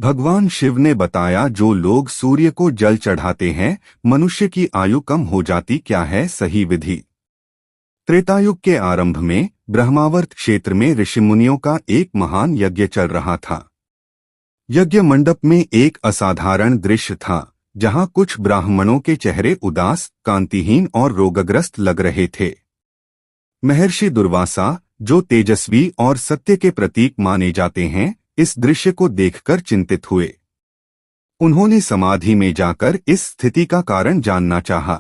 भगवान शिव ने बताया, जो लोग सूर्य को जल चढ़ाते हैं मनुष्य की आयु कम हो जाती। क्या है सही विधि? त्रेतायुग के आरंभ में ब्रह्मावर्त क्षेत्र में ऋषिमुनियों का एक महान यज्ञ चल रहा था। यज्ञ मंडप में एक असाधारण दृश्य था, जहां कुछ ब्राह्मणों के चेहरे उदास, कांतिहीन और रोगग्रस्त लग रहे थे। महर्षि दुर्वासा, जो तेजस्वी और सत्य के प्रतीक माने जाते हैं, इस दृश्य को देखकर चिंतित हुए। उन्होंने समाधि में जाकर इस स्थिति का कारण जानना चाहा।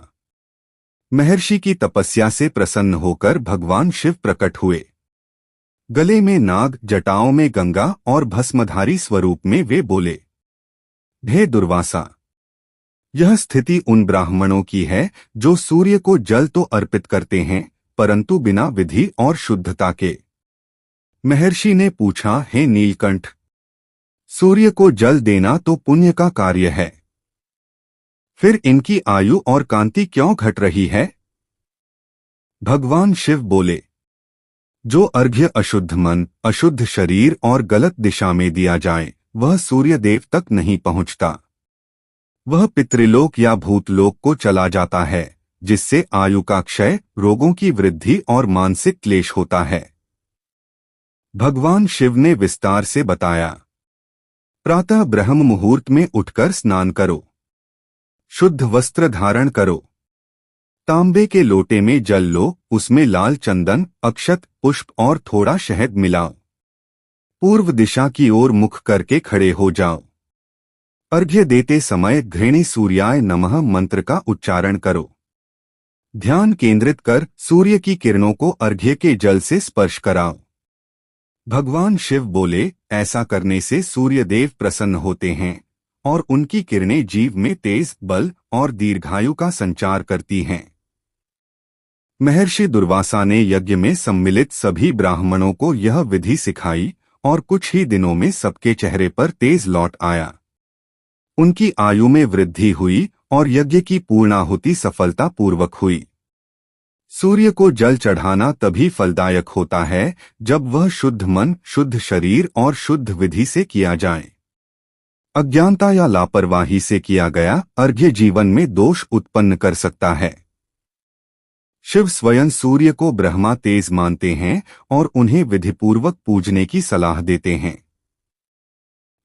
महर्षि की तपस्या से प्रसन्न होकर भगवान शिव प्रकट हुए। गले में नाग, जटाओं में गंगा और भस्मधारी स्वरूप में वे बोले, हे दुर्वासा, यह स्थिति उन ब्राह्मणों की है जो सूर्य को जल तो अर्पित करते हैं, परंतु बिना विधि और शुद्धता के। महर्षि ने पूछा, हे नीलकंठ, सूर्य को जल देना तो पुण्य का कार्य है, फिर इनकी आयु और कांति क्यों घट रही है? भगवान शिव बोले, जो अर्घ्य अशुद्ध मन, अशुद्ध शरीर और गलत दिशा में दिया जाए, वह सूर्य देव तक नहीं पहुंचता। वह पितृलोक या भूतलोक को चला जाता है, जिससे आयु का क्षय, रोगों की वृद्धि और मानसिक क्लेश होता है। भगवान शिव ने विस्तार से बताया, प्रातः ब्रह्म मुहूर्त में उठकर स्नान करो, शुद्ध वस्त्र धारण करो, तांबे के लोटे में जल लो, उसमें लाल चंदन, अक्षत, पुष्प और थोड़ा शहद मिलाओ। पूर्व दिशा की ओर मुख करके खड़े हो जाओ। अर्घ्य देते समय घृणी सूर्याय नमः मंत्र का उच्चारण करो। ध्यान केंद्रित कर सूर्य की किरणों को अर्घ्य के जल से स्पर्श कराओ। भगवान शिव बोले, ऐसा करने से सूर्य देव प्रसन्न होते हैं और उनकी किरणें जीव में तेज, बल और दीर्घायु का संचार करती हैं। महर्षि दुर्वासा ने यज्ञ में सम्मिलित सभी ब्राह्मणों को यह विधि सिखाई और कुछ ही दिनों में सबके चेहरे पर तेज लौट आया। उनकी आयु में वृद्धि हुई और यज्ञ की पूर्णाहुति सफलतापूर्वक हुई। सूर्य को जल चढ़ाना तभी फलदायक होता है जब वह शुद्ध मन, शुद्ध शरीर और शुद्ध विधि से किया जाए। अज्ञानता या लापरवाही से किया गया अर्घ्य जीवन में दोष उत्पन्न कर सकता है। शिव स्वयं सूर्य को ब्रह्मा तेज मानते हैं और उन्हें विधिपूर्वक पूजने की सलाह देते हैं।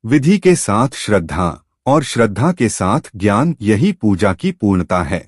विधि के साथ श्रद्धा और श्रद्धा के साथ ज्ञान, यही पूजा की पूर्णता है।